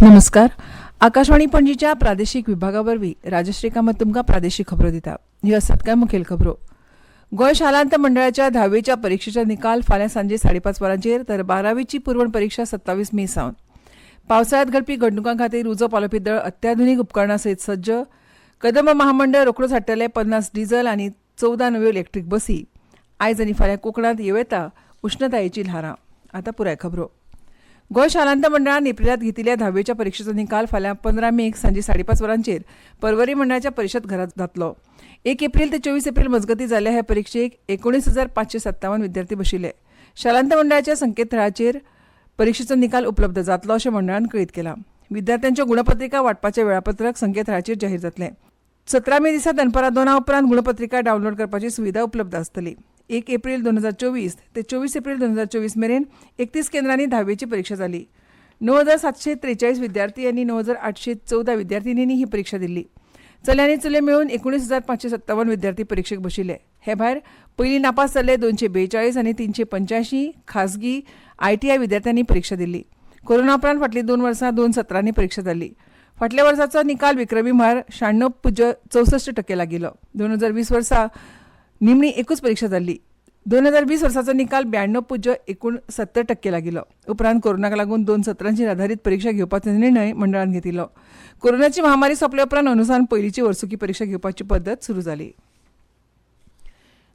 नमस्कार. आकाशवाणी पणजीच्या प्रादेशीक विभागावरवीं राजश्री कामत तुमकां प्रादेशीक खबरो दिता. ह्यो आसात कांय मुखेल खबरो. गोंय शालांत मंडळाच्या 10वीच्या परीक्षेचो निकाल फाल्यां सांजे 5:30 वरांचेर तर 12वीची पुरवण परीक्षा 27 मे सावन. पावसाळ्यांत घडपी घडणुकां खातीर उजो पालोवपी दळ अत्याधुनीक उपकरणां सयत सज्ज. कदंब महामंडळ रोखडोच हाडटले 50 डिझल आनी 14 नव्यो इलेक्ट्रीक बसी. आयज आनी फाल्यां कोकणांत येवयता उश्णतायेची ल्हारां. आतां पुराय खबरो. गोंय शालांत मंडळान एप्रिलांत घेतिल्ल्या 10वीच्या परीक्षेचो निकाल फाल्यां 15 मेक सांजे 5:30 वरांचेर पर्वरी मंडळाच्या परिशद घरांत जातलो. 1 एप्रिल ते 24 एप्रिल मजगतीं जाल्ल्या ह्या परीक्षेक 19,557 विद्यार्थी बशिल्ले. शालांत मंडळाच्या संकेतथळाचेर परीक्षेचो निकाल उपलब्ध जातलो अशें मंडळान कळीत केलां. विद्यार्थ्यांच्यो गुणपत्रिका वांटपाचें वेळापत्रक संकेतथळाचेर जाहीर जातलें. 17 मे दिसा दनपारां 2 उपरांत गुणपत्रिका डावनलोड करपाची सुविधा उपलब्ध आसतली. 1 एप्रिल 2024 ते 24 एप्रिल 2024 मेरेन 31 केंद्रांनी 10वीची परीक्षा जाली. 9,743 विद्यार्थी आनी 9,814 विद्यार्थिनींनी ही परीक्षा दिल्ली. चले आनी चले मेळून 19,557 विद्यार्थी परीक्षेक बशिल्ले. हे भायर पयलीं नापास जाल्ले 242 आनी 385 खाजगी ITI विद्यार्थ्यांनी परीक्षा दिल्ली. कोरोना उपरांत फाटलीं 2 वर्सां 2 सत्रांनी परीक्षा जाल्ली. फाटल्या वर्साचो निकाल विक्रमी म्हळ्यार 96.64% लागिल्लो. 2020 वर्सा निमणी एकूच परीक्षा जाल्ली. 2020 वर्साचो निकाल 92.69% लागिल्लो. उपरांत कोरोनाक लागून 2 सत्रांचेर आधारीत परीक्षा घेवपाचो निर्णय मंडळान घेतिल्लो. कोरोनाची महामारी सोंपले उपरांत अनुसान पयलींची वर्सुकी परीक्षा घेवपाची पद्दत सुरू जाली.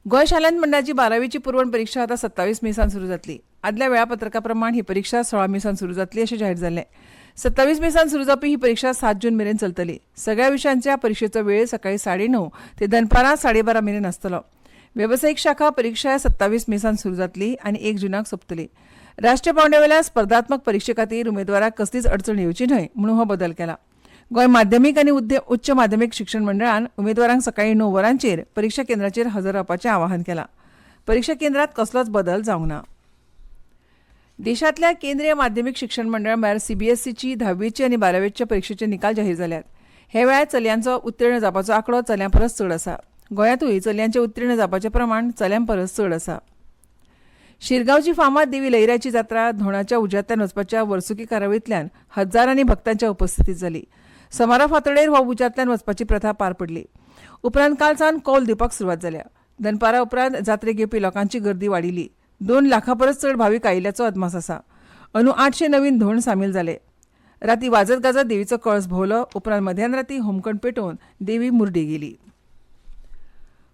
गोंय शालांत मंडळाची 12वीची पुरवण परीक्षा आतां 27 मे सावन सुरू जातली. आदल्या वेळापत्रका प्रमाण ही परीक्षा 16 मे सावन सुरू जातली अशें जाहीर जाल्लें. 27 मे सावन सुरू जावपी ही परीक्षा 7 जून मेरेन चलतली. सगळ्या विशयांच्या परीक्षेचो वेळ सकाळी 9:30 ते दनपारां 12:30 मेरेन आसतलो. वेवसायीक शाखा परीक्षा 27 मे सावन सुरू जातली आनी 1 जूनाक सोंपतली. राष्ट्रीय पांवड्यावेल्या स्पर्धात्मक परीक्षे खातीर उमेदवाराक कसलीच अडचण येवची न्हय म्हणून हो बदल केला. गोंय माध्यमीक आनी उच्च माध्यमीक शिक्षण मंडळान उमेदवारांक सकाळी 9 वरांचेर परीक्षा केंद्राचेर हजर रावपाचें आवाहन केलां. परीक्षा केंद्रांत कसलोच बदल जावंक ना. देशांतल्या केंद्रीय माध्यमीक शिक्षण मंडळ म्हळ्यार CBSEची 10वीची आनी 12वीच्या परीक्षेचे निकाल जाहीर जाल्यात. हे वेळार चलयांचो उत्तीर्ण जावपाचो आंकडो चल्यां परस चड आसा. गोंयांतूय चलयांचें उत्तीर्ण जावपाचें प्रमाण चल्यां परस चड आसा. शिरगांवची फामाद देवी लयराची जात्रा धोणाच्या उज्यांतल्यान वचपाच्या वर्सुकी कार्यावळींतल्यान हजारांनी भक्तांच्या उपस्थितीत जाली. समारोप फांतोडेर हो उज्यांतल्यान वचपाची प्रथा पार पडली. उपरांत काल सावन कौल दिवपाक सुरवात जाल्या. दनपारा उपरांत जात्रेक येवपी लोकांची गर्दी वाडिल्ली. 2 लाखां परस चड भावीक आयिल्ल्याचो अदमास आसा. अंदू 800 नवीन धोंड सामील जाले. राती वाजत गाजत देवीचो कळस भोंवलो. उपरांत मध्यान राती होमखण पेटोवन देवी मुर्डी गेली.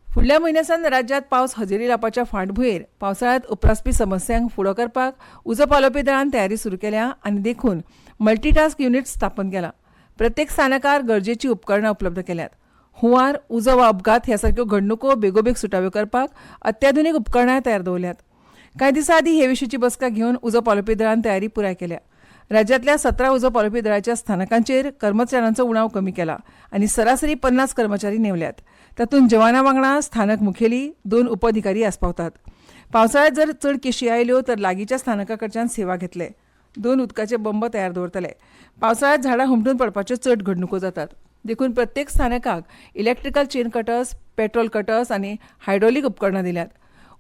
फुडल्या म्हयन्यासान राज्यांत पावस हजेरी लावपाच्या फाटभुंयेर पावसाळ्यांत उप्रासपी समस्यांक फुडो करपाक उजो पालोवपी दळान तयारी सुरू केल्या आनी देखून मल्टीटास्क युनिट स्थापन केलां. प्रत्येक स्थानकार गरजेची उपकरणां उपलब्ध केल्यात. हुंवार, उजो वा अपघात ह्या सारक्यो घडणुको बेगोबेग सुटाव्यो करपाक अत्याधुनीक उपकरणां तयार दवरल्यात. कांय दिसां आदीं हे विशींची बसका घेवन उजो पालोवपी दळान तयारी पुराय केल्या. राज्यांतल्या 17 उजो पालोवपी दळाच्या स्थानकांचेर कर्मचाऱ्यांचो उणाव कमी केला आनी सरासरी 50 कर्मचारी नेमल्यात. तातूंत जवानां वांगडा स्थानक मुखेली 2 उपअधिकारी आस्पावतात. पावसाळ्यांत जर चड केशी आयल्यो तर लागींच्या स्थानका कडच्यान सेवा घेतले. 2 उदकाचे बंब तयार दवरतले. पावसाळ्यांत झाडां हुमटून पडपाच्यो चड घडणुको जातात. देखून प्रत्येक स्थानकाक electrical chain cutters, petrol cutters आनी हायड्रॉलिक उपकरणां दिल्यात.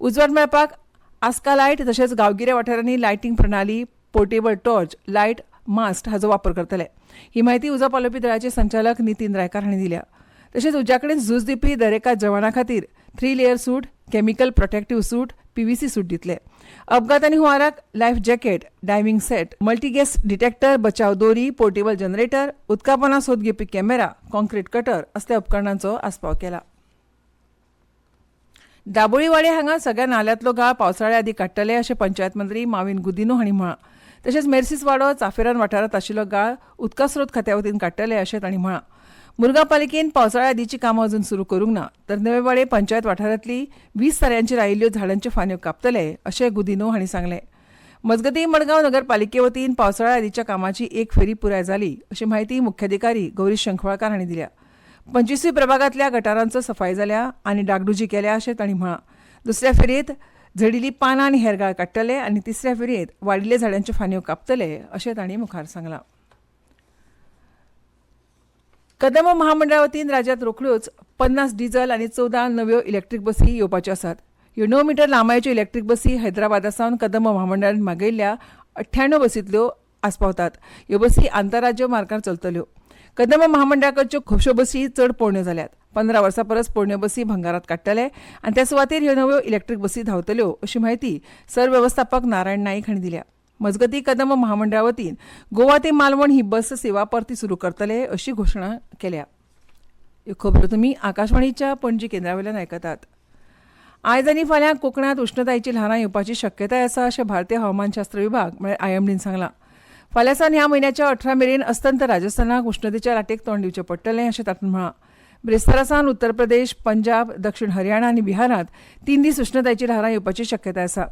उजवाड मेळपाक आस्का लायट तशेंच गांवगिऱ्या वाठारांनी लायटिंग प्रणाली, पोर्टेबल टॉर्च, लायट, मास्ट हाचो वापर करतले. ही माहिती उजो पालोवपी दळाचे संचालक नितीन रायकार हांणी दिल्या. तशेंच उज्या कडेन झूज दिवपी दरेका जवाना खातीर 3 layer suit, chemical protective suit, PVC suit दितले. अपघात आनी हुंवाराक life jacket, diving set, multigas detector, बचाव दोरी, पोर्टेबल जनरेटर, उदकापोना सोद घेवपी कॅमेरा, कॉन्क्रीट कटर असल्या उपकरणांचो आस्पाव केला. दाबोळीवाडे हांगा सगळ्या नाल्यांतलो गाळ पावसाळ्या आदीं काडटले अशें पंचायत मंत्री माविन गुदिनो हांणी म्हळां. तशेंच मेर्सीस वाडो, चाफेरान वाठारांत आशिल्लो गाळ उदका स्रोत खात्या वतीन काडटले अशें तांणी म्हळां. मुरगांव पालिकेन पावसाळ्या आदींची कामां अजून सुरू करूंक ना तर नवेवाडे पंचायत वाठारांतली 20 साऱ्यांचेर आयिल्ल्यो झाडांच्यो फांद्यो कापतले अशें गुदिनो हांणी सांगलें. मजगतीं मडगांव नगरपालिके वतीन पावसाळ्या आदींच्या कामाची एक फेरी पुराय जाली अशी माहिती मुख्याधिकारी गौरीश शंखवाळकार हांणी दिल्या. 25वी प्रभागांतल्या गटारांचो सफाई जाल्या आनी डागडुजी केल्या अशें तांणी म्हळां. दुसऱ्या फेरयेंत झडिल्लीं पानां आनी हेर गाळ काडटले आनी तिसऱ्या फेरयेंत वाडिल्ल्या झाडांच्यो फांद्यो कापतले अशें तांणी मुखार सांगलां. कदंब महामंडळा वतीन राज्यांत रोखड्योच 50 डिझल आनी 14 नव्यो इलेक्ट्रीक बसी येवपाच्यो आसात. ह्यो 9 मीटर लांबायेच्यो इलेक्ट्रीक बसी हैदराबादासावन कदंब महामंडळान मागयल्ल्या 98 बसींतल्यो आस्पावतात. ह्यो बसी आंतरराज्य मार्गार चलतल्यो. कदंब महामंडळाकडच्यो खुबश्यो बसी चड पोरण्यो जाल्यात. 15 वर्सां परस पोरण्यो बसी भंगारात काडटले आनी त्या सुवातेर ह्यो नव्यो इलेक्ट्रीक बसी धांवतल्यो अशी माहिती सरवेवस्थापक नारायण नाईक हांणी दिल्या. मजगतीं कदंब महामंडळा वतीन गोवा ते मालवण ही बस सेवा परती सुरू करतले अशी घोशणा केल्या. ह्यो खबरो तुमी आकाशवाणीच्या पणजी केंद्रावयल्यान आयकतात. आयज आनी फाल्यां कोकणांत उश्णतायेची ल्हारां येवपाची शक्यताय आसा अशें भारतीय हवामानशास्त्र विभाग म्हळ्यार IMDन सांगलां. फाल्यां सावन ह्या म्हयन्याच्या 18 मेरेन अस्तंत राजस्थानाक उश्णतेच्या लाटेक तोंड दिवचें पडटलें अशें तातूंत म्हळां. ब्रेस्तारा सावन उत्तर प्रदेश, पंजाब, दक्षिण हरियाणा आनी बिहारांत 3 दीस उश्णतायेची ल्हारां येवपाची शक्यताय आसा.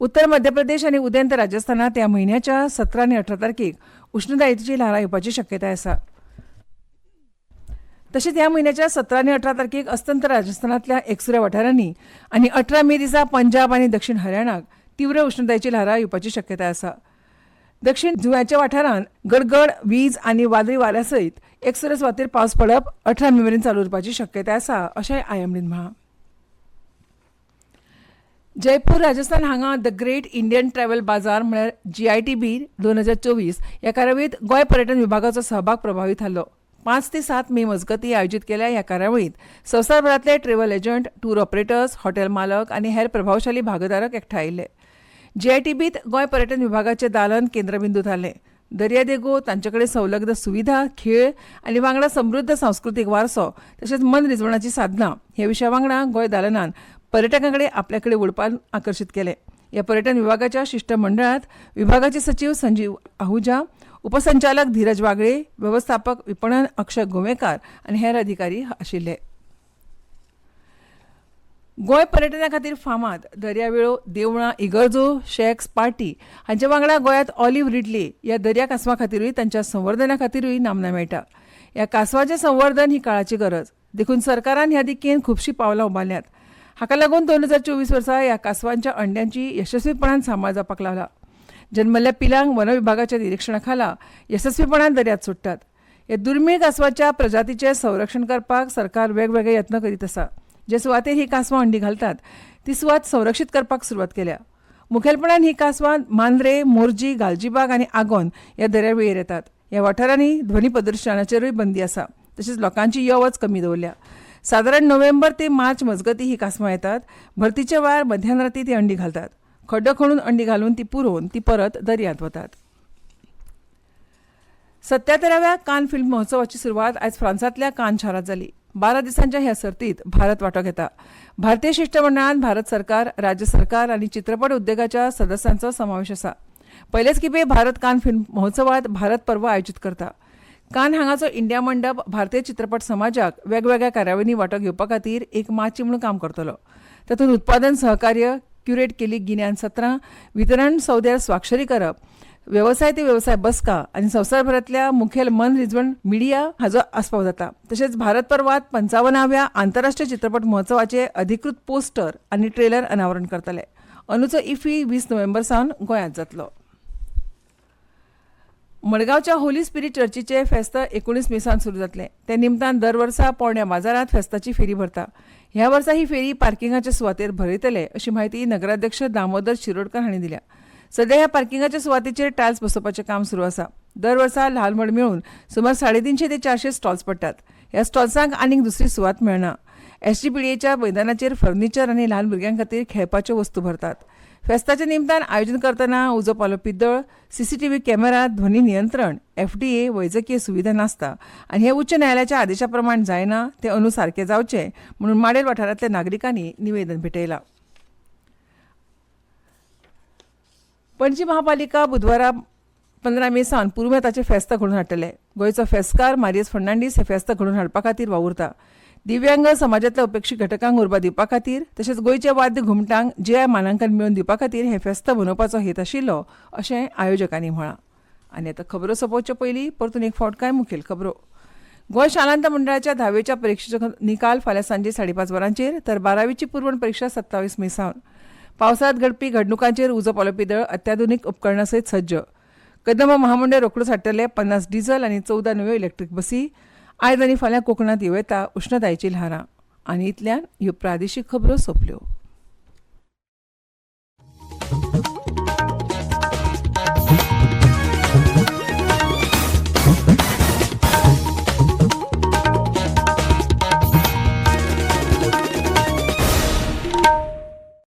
उत्तर मध्य प्रदेश आनी उदेंत राजस्थानात ह्या म्हयन्याच्या 17 आनी 18 तारखेक उश्णतायेची ल्हारां येवपाची शक्यताय आसा. तशेंच ह्या म्हयन्याच्या 17 आनी 18 तारखेक अस्तंत राजस्थानांतल्या एकसुऱ्या वाठारांनी आनी 18 मे दिसा पंजाब आनी दक्षिण हरियाणाक तीव्र उश्णतायेची ल्हारां येवपाची शक्यताय आसा. दक्षिण जुंव्याच्या वाठारांत गडगड, वीज आनी वादळी वाऱ्या सयत एकसुऱ्या सुवातेर पावस पडप 18 मे मेरेन चालू उरपाची शक्यताय आसा अशें IMDन म्हळां. जयपूर राजस्थान हांगा द ग्रेट इंडियन ट्रॅव्हल बाजार म्हळ्यार GITB 2024 ह्या कार्यावळींत गोंय पर्यटन विभागाचो सहभाग प्रभावीत जाल्लो. 5 ते 7 मे मजगतीं आयोजीत केल्या ह्या कार्यावळींत संवसारभरांतले travel agent, tour operators, hotel मालक आनी हेर प्रभावशाली भागीदारक एकठांय आयिल्ले. GITBत गोंय पर्यटन विभागाचें दालन केंद्रबिंदू थारलें. दर्यादेगो, तांचे कडेन संलग्न सुविधा, खेळ आनी वांगडा समृद्ध सांस्कृतीक वारसो तशेंच मन रिजवणाची साधनां हे विशया वांगडा गोंय दालनान पर्यटकां कडेन आपल्या कडेन वळपाक आकर्शीत केलें. ह्या पर्यटन विभागाच्या शिष्टमंडळांत विभागाचे सचिव संजीव आहुजा, उपसंचालक धीरज वागळे, व्यवस्थापक विपणन अक्षय गोवेकार आनी हेर अधिकारी आशिल्ले. गोंय पर्यटना खातीर फामाद दर्यावेळो, देवळां, इगर्जो, शॅक्स, पार्टी हांचे वांगडा गोंयांत ऑलिव्ह रिडले ह्या दर्या कांसवा खातीरूय तांच्या संवर्धना खातीरूय नामना मेळटा. ह्या कांसवाचें संवर्धन ही काळाची गरज देखून सरकारान ह्या दिकेन खुबशीं पावलां उबारल्यात. हाका लागून 2024 वर्सा ह्या कांसवांच्या अंड्यांची यशस्वीपणान सांबाळ जावपाक लागला. जल्मल्ल्या पिलांक वन विभागाच्या निरीक्षणा खाला यशस्वीपणान दर्यांत सोडटात. ह्या दुर्मीळ कांसवाच्या प्रजातीचें संरक्षण करपाक सरकार वेगवेगळे यत्न करीत आसा. जे सुवातेर ही कांसवां अंडी घालतात ती सुवात संरक्षीत करपाक सुरवात केल्या. मुखेलपणान ही कांसवां मांद्रे, मोर्जी, गालजीबाग आनी आगोंद ह्या दर्यावेळेर येतात. ह्या वाठारांनी ध्वनी प्रदर्शनाचेरूय बंदी आसा. तशेंच लोकांची यो वच कमी दवरल्या. सादारण नोव्हेंबर ते मार्च मजगतीं ही कांसवां येतात. भरतीच्या वेळार मध्यान राती ती अंडी घालतात. खड्डो खणून अंडी घालून ती पुरोवन ती परत दर्यांत वतात. 77व्या कान फिल्म महोत्सवाची सुरवात आयज फ्रांसांतल्या कान शारांत जाली. 12 दिसांच्या ह्या सर्तींत भारत वांटो घेता. भारतीय शिष्टमंडळांत भारत सरकार, राज्य सरकार आनी चित्रपट उद्देगाच्या सदस्यांचो समावेश आसा. पयलेच खेपे भारत कान फिल्म महोत्सवांत भारत पर्व आयोजीत करता. कान हांगाचो इंडिया मंडप भारतीय चित्रपट समाजाक वेगवेगळ्या कार्यावळींनी वांटो घेवपा खातीर एक माची म्हूण काम करतलो. तातूंत उत्पादन सहकार्य, क्युरेट केल्ली गिन्यान सत्रां, वितरण सौद्यार स्वाक्षरी करप, व्यवसाय ते व्यवसाय बसका आनी संवसारभरांतल्या मुखेल मन रिजवण मिडिया हाचो आस्पाव जाता. तशेंच भारत पर्वांत 55व्या आंतरराष्ट्रीय चित्रपट महोत्सवाचे अधिकृत पोस्टर आनी ट्रेलर अनावरण करतले. अंदूचो इफ्फी 20 नोव्हेंबर सावन गोंयांत जातलो. मडगांवच्या होली स्पिरीट चर्चीचे फेस्त 19 मे सावन सुरू जातले. ते निमतान दर वर्सा पोरण्या बाजारांत फेस्ताची फेरी भरता. ह्या वर्सा ही फेरी पार्किंगाच्या सुवातेर भरयतले अशी माहिती नगराध्यक्ष दामोदर शिरोडकर हांणी दिल्या. सध्या ह्या पार्किंगाच्या सुवातेचेर टायल्स बसोवपाचें काम सुरू आसा. दर वर्सा ल्हान व्हड मेळून सुमार 350 ते 400 स्टॉल्स पडटात. ह्या स्टॉल्सांक आनीक दुसरी सुवात मेळना. SGPDAच्या मैदानाचेर फर्निचर आनी ल्हान भुरग्यां खातीर खेळपाच्यो वस्तू भरतात. फेस्ताच्या निमतान आयोजन करतना उजो पालो पिद्दळ, CCTV कॅमेरा, ध्वनी नियंत्रण, FDA, वैजकीय सुविधा नासता आनी हे उच्च न्यायालयाच्या आदेशा प्रमाण जायना ते अंदू सारके जावचे म्हणून माडेल वाठारांतल्या नागरिकांनी निवेदन भेटयलां. पणजी महापालिका बुधवारा 15 मे सावन पुरुमेताचे फेस्त घडोवन हाडटले. गोंयचो फेस्तकार मारियस फर्नांडीस हे फेस्त घडोवन हाडपा खातीर वावुरता. दिव्यांग समाजांतल्या उपेक्षीत घटकांक उर्बा दिवपा खातीर तशेंच गोंयचे वाद्य घुमटांक GI मानांकन मेळोवन दिवपा खातीर हे फेस्त मनोवपाचो हेत आशिल्लो अशें आयोजकांनी म्हळां. आनी आतां खबरो सोंपोवचे पयलीं परतून एक फावट कांय मुखेल खबरो. गोंय शालांत मंडळाच्या 10वेच्या परीक्षेचो निकाल फाल्यां सांजे 5:30 वरांचेर तर 12वीची पुरवण परीक्षा 27 मे सावन. पावसांत घडपी घडणुकांचेर उजो पालो पिदळ अत्याधुनीक उपकरणां सयत सज्ज. कदंब महामंडळ रोखडोच हाडटले 50 डिझल आनी 14 नव्यो इलेक्ट्रीक बसी. आयज आनी फाल्यां कोकणांत येवं येता उश्णतायेची ल्हारां. आनी इतल्यान ह्यो प्रादेशीक खबरो सोंपल्यो.